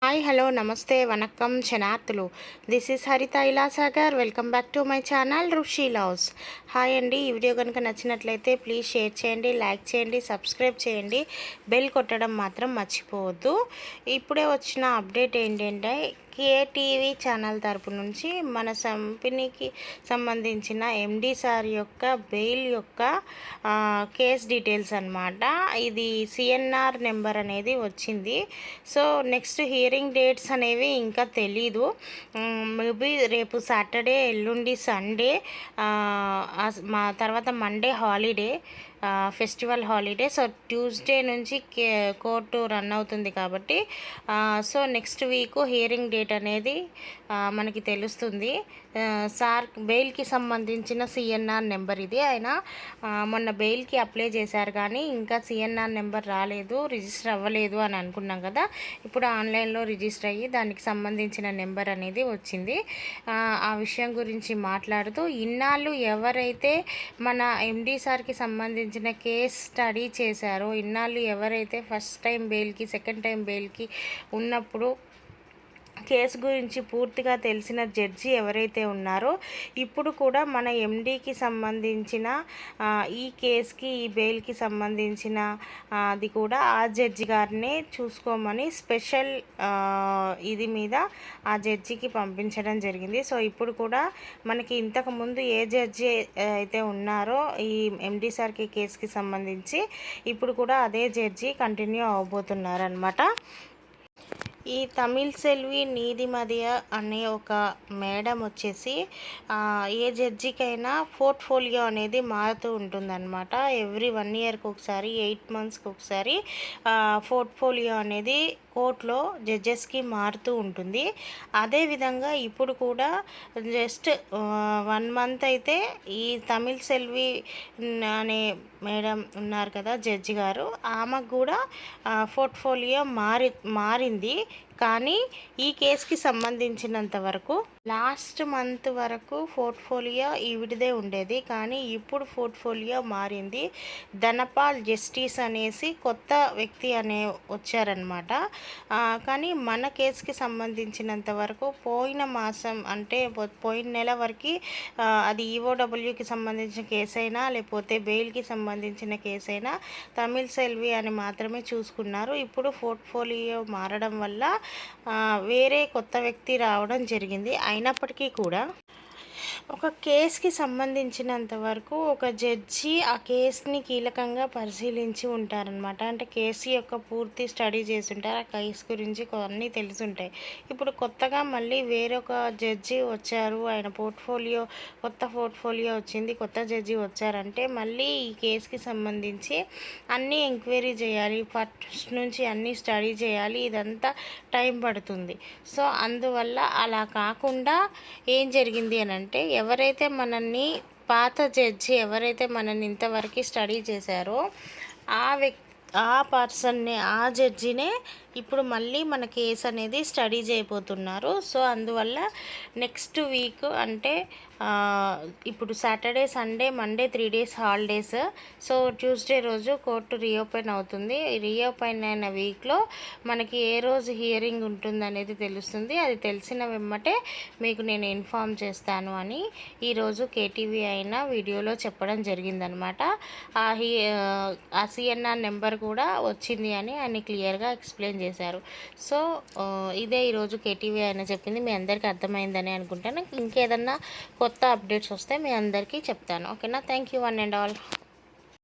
Hi hello నమస్తే vanakkam శనార్థులు. This is Haritha Ilasagar. Welcome back to my channel Rushi loves. Hi అండి. ఈ video కనుక నచ్చినట్లయితే ప్లీజ్ షేర్ చేయండి, లైక్ చేయండి, సబ్స్క్రైబ్ చేయండి, బెల్ కొట్టడం మాత్రం మర్చిపోవద్దు. ఇప్పుడే వచ్చిన అప్డేట్ ఏంటంటే కేటీవీ ఛానల్ తరపు నుంచి మన కంపెనీకి సంబంధించిన ఎండి సార్ యొక్క బెయిల్ యొక్క కేస్ డీటెయిల్స్ అన్నమాట. ఇది సిఎన్ఆర్ నెంబర్ అనేది వచ్చింది. సో నెక్స్ట్ హియరింగ్ డేట్స్ అనేవి ఇంకా తెలీదు. మేబీ రేపు సాటర్డే, ఎల్లుండి సండే, మా తర్వాత Monday holiday, festival holiday. So Tuesday నుంచి కోర్టు రన్ అవుతుంది కాబట్టి so next week hearing date అనేది మనకి తెలుస్తుంది. సార్ బెయిల్కి సంబంధించిన సిఎన్ఆర్ నెంబర్ ఇది. ఆయన మొన్న బెయిల్కి అప్లై చేశారు కానీ ఇంకా సిఎన్ఆర్ నెంబర్ రాలేదు, రిజిస్టర్ అవ్వలేదు అని అనుకున్నాం కదా. ఇప్పుడు ఆన్లైన్లో రిజిస్టర్ అయ్యి దానికి సంబంధించిన నెంబర్ అనేది వచ్చింది. ఆ విషయం గురించి మాట్లాడుతూ ఇన్నాళ్ళు ఎవరైతే మన ఎండి సార్కి సంబంధించిన కేస్ స్టడీ చేశారో, ఇన్నాళ్ళు ఎవరైతే ఫస్ట్ టైం బెయిల్కి, సెకండ్ టైం బెయిల్కి ఉన్నప్పుడు కేసు గురించి పూర్తిగా తెలిసిన జడ్జి ఎవరైతే ఉన్నారో ఇప్పుడు కూడా మన ఎండీకి సంబంధించిన ఈ కేసుకి, ఈ బెయిల్కి సంబంధించిన అది కూడా ఆ జడ్జి గారినే చూసుకోమని స్పెషల్ ఇది మీద ఆ జడ్జికి పంపించడం జరిగింది. సో ఇప్పుడు కూడా మనకి ఇంతకుముందు ఏ జడ్జి అయితే ఉన్నారో ఈ ఎండి సార్కి కేసుకి సంబంధించి ఇప్పుడు కూడా అదే జడ్జి కంటిన్యూ అవబోతున్నారనమాట. ఈ తమిళ్ సెల్వి నీదిమదియ అనే ఒక మేడం వచ్చేసి ఏ జడ్జికైనా పోర్ట్ఫోలియో అనేది మారుతూ ఉంటుందన్నమాట. ఎవ్రీ 1 ఇయర్కి ఒకసారి, 8 మంత్స్కి ఒకసారి పోర్ట్ఫోలియో అనేది కోర్టులో జడ్జెస్కి మారుతూ ఉంటుంది. అదేవిధంగా ఇప్పుడు కూడా జస్ట్ 1 మంత్ అయితే ఈ తమిళ్ సెల్వి అనే మేడం ఉన్నారు కదా జడ్జి గారు, ఆమెకు కూడా పోర్ట్ఫోలియో మారింది. కానీ ఈ కేసుకి సంబంధించినంత వరకు లాస్ట్ మంత్ వరకు పోర్ట్ఫోలియో ఈవిడిదే ఉండేది. కానీ ఇప్పుడు పోర్ట్ఫోలియో మారింది. ధనపాల్ జస్టిస్ అనేసి కొత్త వ్యక్తి వచ్చారనమాట. కానీ మన కేసుకి సంబంధించినంత వరకు పోయిన మాసం అంటే పోయిన నెల వరకు అది ఈఓడబ్ల్యూకి సంబంధించిన కేసైనా లేకపోతే బెయిల్కి సంబంధించిన కేసైనా తమిళ్ సెల్వి అని మాత్రమే చూసుకున్నారు. ఇప్పుడు పోర్ట్ఫోలియో మారడం వల్ల వేరే కొత్త వ్యక్తి రావడం జరిగింది. అయినప్పటికీ కూడా ఒక కేసుకి సంబంధించినంత వరకు ఒక జడ్జి ఆ కేసుని కీలకంగా పరిశీలించి ఉంటారనమాట. అంటే కేసు యొక్క పూర్తి స్టడీ చేసి ఉంటారు, ఆ కేసు గురించి అన్నీ తెలిసి ఉంటాయి. ఇప్పుడు కొత్తగా మళ్ళీ వేరొక జడ్జి వచ్చారు, ఆయన కొత్త పోర్ట్ఫోలియో వచ్చింది, కొత్త జడ్జి వచ్చారంటే మళ్ళీ ఈ కేసుకి సంబంధించి అన్నీ ఎంక్వైరీ చేయాలి, ఫస్ట్ నుంచి అన్నీ స్టడీ చేయాలి, ఇదంతా టైం పడుతుంది. సో అందువల్ల అలా కాకుండా ఏం జరిగింది అని అంటే ఎవరైతే మనల్ని పాత జడ్జి ఎవరైతే మనల్ని ఇంతవరకు స్టడీ చేశారో ఆ పర్సన్ని, ఆ జడ్జినే ఇప్పుడు మళ్ళీ మన కేసు అనేది స్టడీ చేయబోతున్నారు. సో అందువల్ల నెక్స్ట్ వీక్ అంటే ఇప్పుడు Saturday, Sunday, Monday 3 days holidays. So Tuesday రోజు కోర్టు రీఓపెన్ అవుతుంది. రీఓపెన్ అయిన వీక్లో మనకి ఏ రోజు హియరింగ్ ఉంటుందనేది తెలుస్తుంది. అది తెలిసిన వెమ్మటే మీకు నేను ఇన్ఫామ్ చేస్తాను అని ఈరోజు కేటీవీ అయిన వీడియోలో చెప్పడం జరిగిందనమాట. ఆ సిఎన్ఆర్ నెంబర్ కూడా వచ్చింది అని ఆయన క్లియర్గా ఎక్స్ప్లెయిన్ చేశారు. సో ఇదే ఈరోజు కేటీవీ అయినా చెప్పింది. మీ అందరికీ అర్థమైందని అనుకుంటాను. ఇంకేదన్నా కొత్త అప్డేట్స్ వస్తే మీ అందరికీ చెప్తాను. ఓకేనా? Thank you one and all.